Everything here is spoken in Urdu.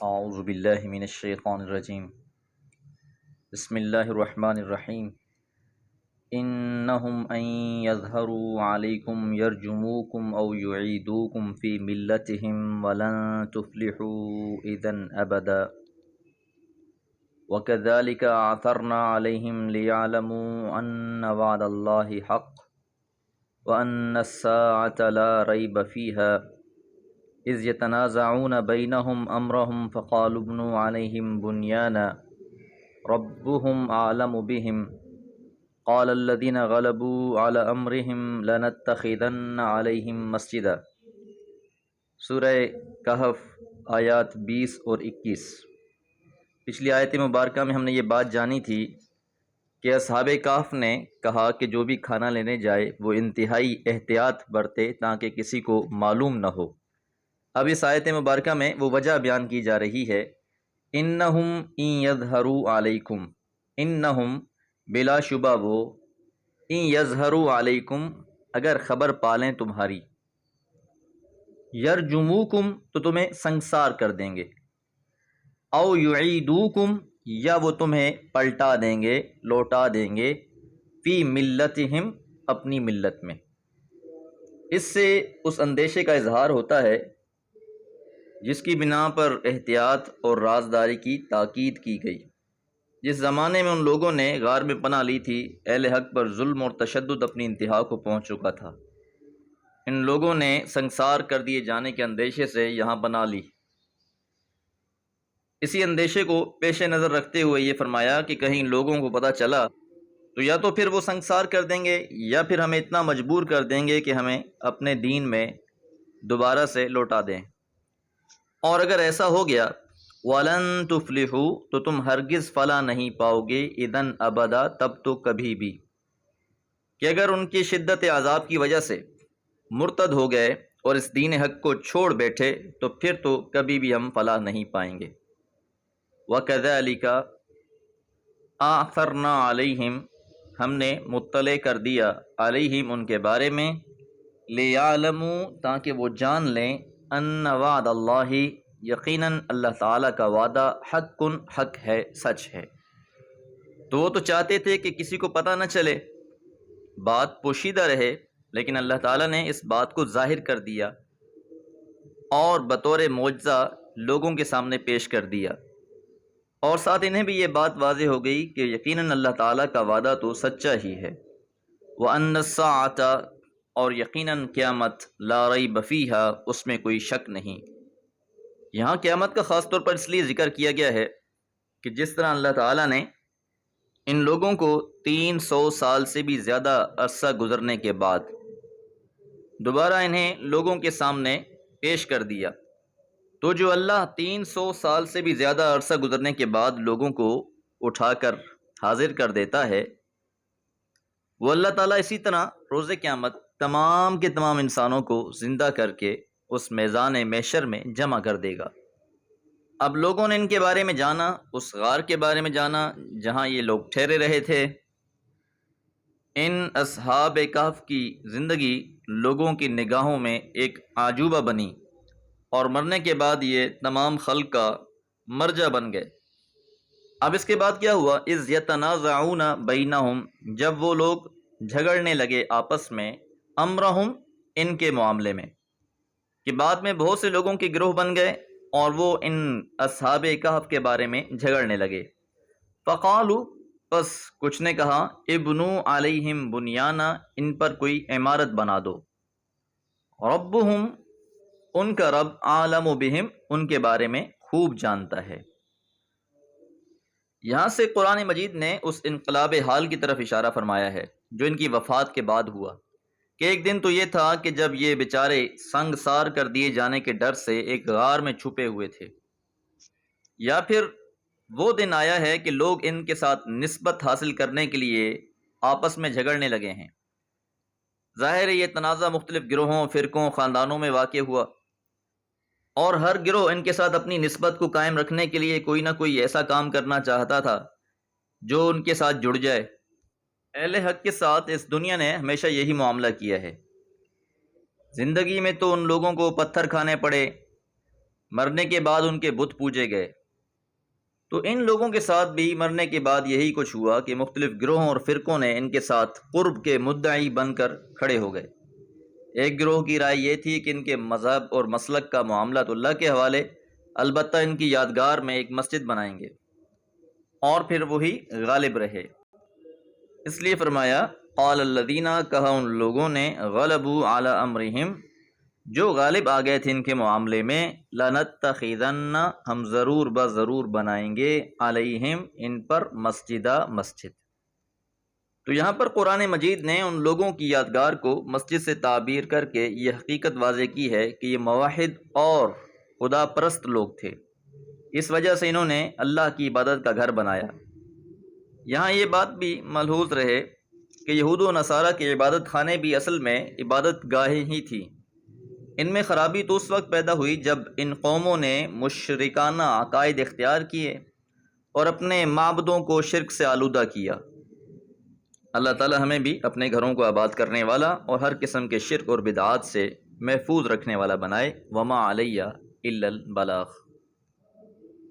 اعوذ باللہ من الشیطان الرجیم بسم اللہ الرحمن الرحیم انہم ان یظہروا علیکم یرجموکم او یعیدوکم فی ملتہم ولن تفلحوا اذا ابدا وکذالک اعثرنا علیہم لیعلموا ان وعد اللہ حق وان الساعة لا ریب فیہا اذ یتنازعون بینہم امرہم فقالوا ابنوا علیہم بنیانا ربهم اعلم بهم قال الذين غلبوا على امرهم لنتخذن عليهم مسجدا۔ سورہ کہف آیات 20 اور 21۔ پچھلی آیت مبارکہ میں ہم نے یہ بات جانی تھی کہ اصحاب کہف نے کہا کہ جو بھی کھانا لینے جائے وہ انتہائی احتیاط برتے تاکہ کسی کو معلوم نہ ہو۔ اب اس آیت مبارکہ میں وہ وجہ بیان کی جا رہی ہے، انہم ان یظہروا علیکم، انہم بلا شبہ وہ، ان یظہروا علیکم اگر خبر پالیں تمہاری، یرجموکم تو تمہیں سنگسار کر دیں گے، او یعیدوکم یا وہ تمہیں پلٹا دیں گے، لوٹا دیں گے، فی ملتہم اپنی ملت میں۔ اس سے اس اندیشے کا اظہار ہوتا ہے جس کی بنا پر احتیاط اور رازداری کی تاکید کی گئی۔ جس زمانے میں ان لوگوں نے غار میں پناہ لی تھی، اہل حق پر ظلم اور تشدد اپنی انتہا کو پہنچ چکا تھا۔ ان لوگوں نے سنگسار کر دیے جانے کے اندیشے سے یہاں پناہ لی۔ اسی اندیشے کو پیش نظر رکھتے ہوئے یہ فرمایا کہ کہیں ان لوگوں کو پتہ چلا تو یا تو پھر وہ سنگسار کر دیں گے یا پھر ہمیں اتنا مجبور کر دیں گے کہ ہمیں اپنے دین میں دوبارہ سے لوٹا دیں، اور اگر ایسا ہو گیا وَلَن تُفْلِحُوا تو تم ہرگز فلاح نہیں پاؤ گے، اِذًا ابدا تب تو کبھی بھی، کہ اگر ان کی شدت عذاب کی وجہ سے مرتد ہو گئے اور اس دین حق کو چھوڑ بیٹھے تو پھر تو کبھی بھی ہم فلاح نہیں پائیں گے۔ وَكَذَلِكَ أَعْثَرْنَا عَلَيْهِمْ ہم نے مطلع کر دیا علیہم ان کے بارے میں، لِيَعْلَمُوا تاکہ وہ جان لیں، ان وعد اللہ یقیناً اللہ تعالیٰ کا وعدہ حق ہے، سچ ہے۔ تو وہ تو چاہتے تھے کہ کسی کو پتہ نہ چلے، بات پوشیدہ رہے، لیکن اللہ تعالیٰ نے اس بات کو ظاہر کر دیا اور بطور معجزہ لوگوں کے سامنے پیش کر دیا، اور ساتھ انہیں بھی یہ بات واضح ہو گئی کہ یقیناً اللہ تعالیٰ کا وعدہ تو سچا ہی ہے۔ وَأَنَّ السَّاعَةَ اور یقیناً قیامت، لا ریب فیہا اس میں کوئی شک نہیں۔ یہاں قیامت کا خاص طور پر اس لیے ذکر کیا گیا ہے کہ جس طرح اللہ تعالیٰ نے ان لوگوں کو 300 سال سے بھی زیادہ عرصہ گزرنے کے بعد دوبارہ انہیں لوگوں کے سامنے پیش کر دیا، تو جو اللہ 300 سال سے بھی زیادہ عرصہ گزرنے کے بعد لوگوں کو اٹھا کر حاضر کر دیتا ہے، وہ اللہ تعالیٰ اسی طرح روز قیامت تمام کے تمام انسانوں کو زندہ کر کے اس میزان محشر میں جمع کر دے گا۔ اب لوگوں نے ان کے بارے میں جانا، اس غار کے بارے میں جانا جہاں یہ لوگ ٹھہرے رہے تھے۔ ان اصحاب کہف کی زندگی لوگوں کی نگاہوں میں ایک عجوبہ بنی، اور مرنے کے بعد یہ تمام خلق کا مرجع بن گئے۔ اب اس کے بعد کیا ہوا؟ اذ یتنازعون بینہم جب وہ لوگ جھگڑنے لگے آپس میں، امرہم ان کے معاملے میں، کہ بعد میں بہت سے لوگوں کے گروہ بن گئے اور وہ ان اصحاب کہف کے بارے میں جھگڑنے لگے۔ فقالوا پس کچھ نے کہا، ابنو علیہم بنیانا ان پر کوئی عمارت بنا دو، ربہم ان کا رب عالم بہم ان کے بارے میں خوب جانتا ہے۔ یہاں سے قرآن مجید نے اس انقلاب حال کی طرف اشارہ فرمایا ہے جو ان کی وفات کے بعد ہوا، کہ ایک دن تو یہ تھا کہ جب یہ بیچارے سنگسار کر دیے جانے کے ڈر سے ایک غار میں چھپے ہوئے تھے، یا پھر وہ دن آیا ہے کہ لوگ ان کے ساتھ نسبت حاصل کرنے کے لیے آپس میں جھگڑنے لگے ہیں۔ ظاہر ہے یہ تنازع مختلف گروہوں، فرقوں، خاندانوں میں واقع ہوا، اور ہر گروہ ان کے ساتھ اپنی نسبت کو قائم رکھنے کے لیے کوئی نہ کوئی ایسا کام کرنا چاہتا تھا جو ان کے ساتھ جڑ جائے۔ اہل حق کے ساتھ اس دنیا نے ہمیشہ یہی معاملہ کیا ہے۔ زندگی میں تو ان لوگوں کو پتھر کھانے پڑے، مرنے کے بعد ان کے بت پوجے گئے۔ تو ان لوگوں کے ساتھ بھی مرنے کے بعد یہی کچھ ہوا کہ مختلف گروہوں اور فرقوں نے ان کے ساتھ قرب کے مدعی بن کر کھڑے ہو گئے۔ ایک گروہ کی رائے یہ تھی کہ ان کے مذہب اور مسلک کا معاملہ تو اللہ کے حوالے، البتہ ان کی یادگار میں ایک مسجد بنائیں گے، اور پھر وہی غالب رہے۔ اس لیے فرمایا قال الذین، کہا ان لوگوں نے، غلبوا علی امرہم، جو غالب آ گئے تھے ان کے معاملے میں، لنتخذن، ہم ضرور ضرور بنائیں گے، علیہم، ان پر، مسجد۔ تو یہاں پر قرآن مجید نے ان لوگوں کی یادگار کو مسجد سے تعبیر کر کے یہ حقیقت واضح کی ہے کہ یہ موحد اور خدا پرست لوگ تھے، اس وجہ سے انہوں نے اللہ کی عبادت کا گھر بنایا۔ یہاں یہ بات بھی ملحوظ رہے کہ یہود و نصارہ کے عبادت خانے بھی اصل میں عبادت گاہیں ہی تھیں۔ ان میں خرابی تو اس وقت پیدا ہوئی جب ان قوموں نے مشرکانہ عقائد اختیار کیے اور اپنے معبدوں کو شرک سے آلودہ کیا۔ اللہ تعالی ہمیں بھی اپنے گھروں کو آباد کرنے والا اور ہر قسم کے شرک اور بدعات سے محفوظ رکھنے والا بنائے۔ وما علیہ الا البلاغ۔